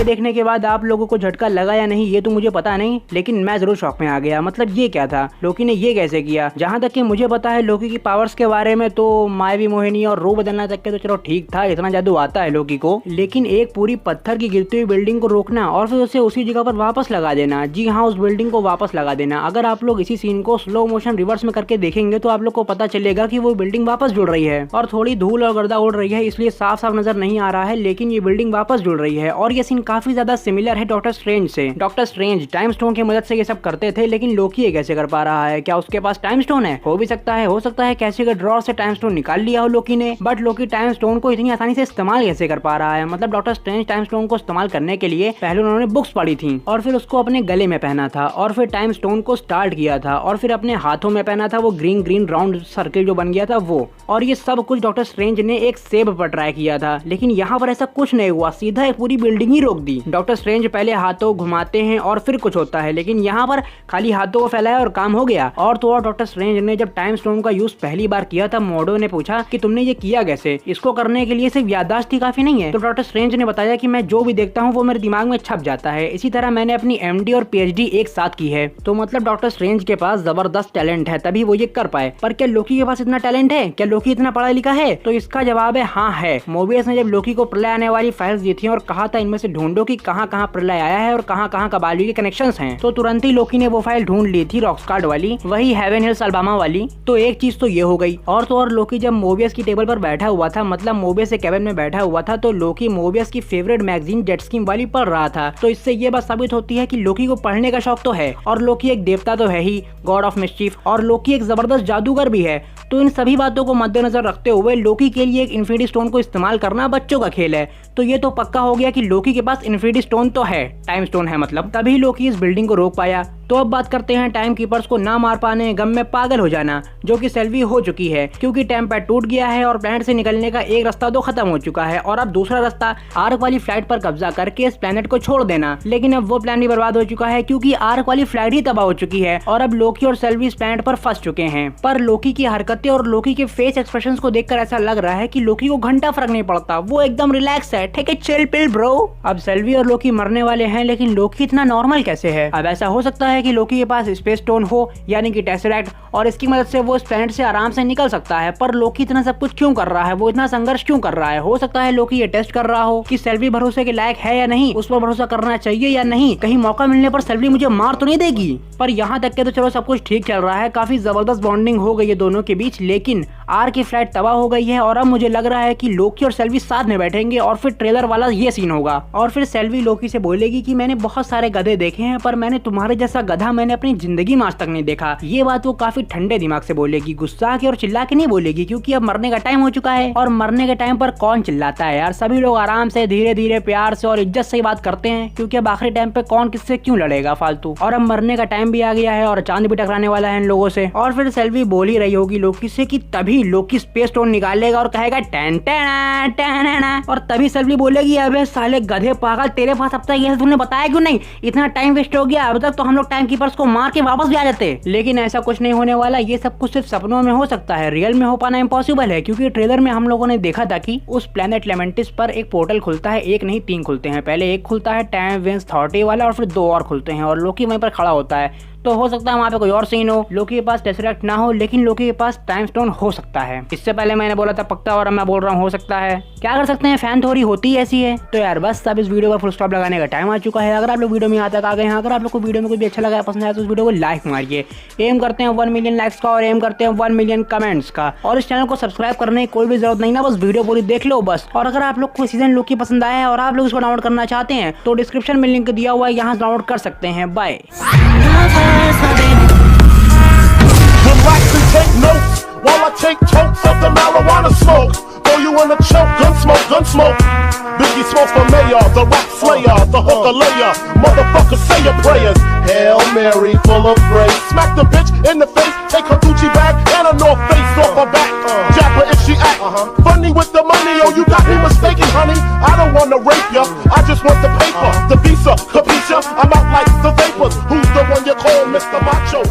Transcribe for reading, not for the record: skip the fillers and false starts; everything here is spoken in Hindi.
ये देखने के बाद आप लोगों को झटका लगा या नहीं ये तो मुझे पता नहीं, लेकिन मैं जरूर शॉक में आ गया। मतलब ये क्या था, लोकी ने ये कैसे किया? जहाँ तक कि मुझे पता है लोकी की पावर्स के बारे में तो मायावी मोहिनी और रूप बदलना तक के तो चलो ठीक था, इतना जादू आता है लोकी को, लेकिन एक पूरी पत्थर की गिरती हुई बिल्डिंग को रोकना और फिर उसे उसी जगह पर वापस लगा देना। जी हाँ, उस बिल्डिंग को वापस लगा देना। अगर आप लोग इसी सीन को स्लो मोशन रिवर्स में करके देखेंगे तो आप लोग को पता चलेगा कि वो बिल्डिंग वापस जुड़ रही है और थोड़ी धूल और गर्दा उड़ रही है, इसलिए साफ साफ नजर नहीं आ रहा है, लेकिन ये बिल्डिंग वापस जुड़ रही है। और ये सीन काफी ज्यादा सिमिलर है डॉक्टर स्ट्रेंज से। डॉक्टर स्ट्रेंज टाइम स्टोन की मदद से ये सब करते थे, लेकिन लोकी ये कैसे कर पा रहा है? क्या उसके पास टाइम स्टोन है? हो भी सकता है, हो सकता है कैसे का ड्रॉर से टाइम स्टोन निकाल लिया हो लोकी ने, बट लोकी टाइम स्टोन को इतनी आसानी से इस्तेमाल कैसे कर पा रहा है? मतलब डॉक्टर स्ट्रेंज टाइम स्टोन को इस्तेमाल करने के लिए पहले उन्होंने बुक्स पढ़ी थी और फिर उसको अपने गले में पहना था और फिर टाइम स्टोन को स्टार्ट किया था और फिर अपने हाथों में पहना था वो ग्रीन ग्रीन राउंड सर्किल जो बन गया था वो। और ये सब कुछ डॉक्टर स्ट्रेंज ने एक सेब पर ट्राई किया था, लेकिन यहाँ पर ऐसा कुछ नहीं हुआ, सीधा एक पूरी बिल्डिंग ही रोक दी। डॉक्टर स्ट्रेंज पहले हाथों घुमाते हैं और फिर कुछ होता है, लेकिन यहाँ पर खाली हाथों को फैलाया और काम हो गया। और तो और डॉक्टर स्ट्रेंज ने जब टाइम स्टोन का यूज पहली बार किया था, मोडो ने पूछा कि तुमने ये किया कैसे? इसको करने के लिए सिर्फ याददाश्त ही काफी नहीं है। तो डॉक्टर स्ट्रेंज ने बताया कि मैं जो भी देखता हूँ वो मेरे दिमाग में छप जाता है, इसी तरह मैंने अपनी MD और PhD एक साथ की है। तो मतलब डॉक्टर स्ट्रेंज के पास जबरदस्त टैलेंट है, तभी वो ये कर पाए। पर क्या लोकी के पास इतना टैलेंट है? क्या लोकी इतना पढ़ा लिखा है? तो इसका जवाब है हाँ है। मोबियस ने जब लोकी को प्रलय आने वाली फाइल्स दी थी और कहा था इनमें से ढूंढो कि कहाँ कहाँ प्रलय आया है और कहाँ कहाँ कबाली के कनेक्शंस हैं, तो तुरंत ही लोकी ने वो फाइल ढूंढ ली थी, रॉक्सकार्ड वाली, वही हेवन हिल्स अल्बामा वाली। तो एक चीज तो ये हो गई। और तो और लोकी जब मोबियस की टेबल पर बैठा हुआ था, मतलब मोबियस के कैबिन में बैठा हुआ था, तो लोकी मोबियस की फेवरेट मैगजीन जेट स्कीम वाली पढ़ रहा था। तो इससे ये बात साबित होती है कि लोकी को पढ़ने का शौक तो है और लोकी एक देवता तो है ही, गॉड ऑफ मिस्चीफ, और लोकी एक जबरदस्त जादूगर भी है। तो इन सभी बातों को मद्देनजर रखते हुए लोकी के लिए एक इन्फिनिटी स्टोन को इस्तेमाल करना बच्चों का खेल है। तो ये तो पक्का हो गया कि लोकी के पास इन्फिनिटी स्टोन तो है, टाइम स्टोन है मतलब, तभी लोकी इस बिल्डिंग को रोक पाया। तो अब बात करते हैं टाइम कीपर्स को ना मार पाने गम में पागल हो जाना, जो कि सेल्वी हो चुकी है, क्योंकि टाइम पैड टूट गया है और प्लेनेट से निकलने का एक रास्ता तो खत्म हो चुका है और अब दूसरा रास्ता आर्क वाली फ्लाइट पर कब्जा करके इस प्लेनेट को छोड़ देना। लेकिन अब वो प्लान भी बर्बाद हो चुका है, क्योंकि आर्क वाली फ्लाइट ही तबाह हो चुकी है और अब लोकी और सेल्वी इस प्लेनेट पर फंस चुके हैं। पर लोकी की हरकतें और लोकी के फेस एक्सप्रेशंस को देखकर ऐसा लग रहा है कि लोकी को घंटा फर्क नहीं पड़ता, वो एकदम रिलैक्स है, ठीक है, चिल पिल ब्रो। अब सेल्वी और लोकी मरने वाले हैं, लेकिन लोकी इतना नॉर्मल कैसे है? अब ऐसा हो सकता है कि लोकी के पास स्पेस स्टोन हो, यानी कि टेसरैक्ट, और इसकी मदद से वो इस प्लेनेट से आराम से निकल सकता है। पर लोकी इतना सब कुछ क्यों कर रहा है? वो इतना संघर्ष क्यों कर रहा है? हो सकता है लोकी ये टेस्ट कर रहा हो कि सेल्वी भरोसे के लायक है या नहीं, उस पर भरोसा करना चाहिए या नहीं, कहीं मौका मिलने पर सेल्वी मुझे मार तो नहीं देगी। पर यहाँ तक के तो चलो सब कुछ ठीक चल रहा है, काफी जबरदस्त बॉन्डिंग हो गई है दोनों के बीच, लेकिन आर की फ्लाइट तबाह हो गई है और अब मुझे लग रहा है कि लोकी और सेल्वी साथ में बैठेंगे और फिर ट्रेलर वाला ये सीन होगा और फिर सेल्वी लोकी से बोलेगी कि मैंने बहुत सारे गधे देखे हैं, पर मैंने तुम्हारे जैसा गधा मैंने अपनी जिंदगी में आज तक नहीं देखा। ये बात वो काफी ठंडे दिमाग से बोलेगी, गुस्सा के और चिल्ला के नहीं बोलेगी, क्योंकि अब मरने का टाइम हो चुका है और मरने के टाइम पर कौन चिल्लाता है यार? सभी लोग आराम से धीरे धीरे प्यार से और इज्जत से ही बात करते हैं, क्योंकि अब आखिरी टाइम पे कौन किससे क्यों लड़ेगा फालतू। और अब मरने का टाइम भी आ गया है और चांद भी टकराने वाला है इन लोगों से। और फिर सेल्वी बोल ही रही होगी लोकी से कि तभी लोकी स्पेस स्टोन निकालेगा और कहेगा टैन टैना टैना, और तभी सेल्वी बोलेगी अबे साले गधे पागल, तेरे पास अब तक ये तुमने बताया क्यों नहीं? इतना टाइम वेस्ट हो गया, अब तक तो हम लोग टाइम कीपर्स को मार के वापस भी आ जाते। लेकिन ऐसा कुछ नहीं होने वाला, ये सब कुछ सिर्फ सपनों में हो सकता है, रियल में हो पाना इम्पॉसिबल है, क्योंकि ट्रेलर में हम लोगों ने देखा था कि उस प्लेनेट लेमेंटिस पर एक पोर्टल खुलता है, एक नहीं 3 खुलते हैं। पहले एक खुलता है टाइम वेंस 30 वाला और फिर 2 और खुलते हैं और लोकी वहीं पर खड़ा होता है। तो हो सकता है वहाँ पे कोई और सीन हो, लोकी के पास टेसरैक्ट ना हो, लेकिन लोकी के पास टाइम स्टोन हो सकता है। इससे पहले मैंने बोला था पक्का और अब मैं बोल रहा हूँ हो सकता है। क्या कर सकते हैं, फैन थ्योरी होती ऐसी है। तो यार बस अब इस वीडियो पर फुल स्टॉप लगाने का टाइम आ चुका है। अगर आप लोग वीडियो में यहाँ तक आ गए हैं, अगर आप लोग को वीडियो में कोई भी अच्छा लगा, पसंद आया, तो उस वीडियो को लाइक मारिए। एम करते हैं 1 मिलियन लाइक्स का और एम करते हैं 1 मिलियन कमेंट्स का। और इस चैनल को सब्सक्राइब करने की कोई भी जरूरत नहीं ना, बस वीडियो पूरी देख लो बस। और अगर आप लोग को सीजन लोकी पसंद आया है और आप लोग इसको डाउनलोड करना चाहते हैं तो डिस्क्रिप्शन में लिंक दिया हुआ है, यहाँ से डाउनलोड कर सकते हैं। Bye. Relax and take notes while I take totes of the marijuana smoke. Throw you in a choke, gun smoke. Biggie Smalls for mayor, the rap slayer, the hooker layer. Motherfucker, say your prayers. Hail Mary, full of grace. Smack the bitch in the face, take her Gucci bag and a North Face off her back. Jab her if she act funny with the money. Oh, you got me mistaken, honey. I don't wanna rape ya, I just want the paper, the visa, capisha. I'm out like the vapors. Who's the one you call Mr. Macho?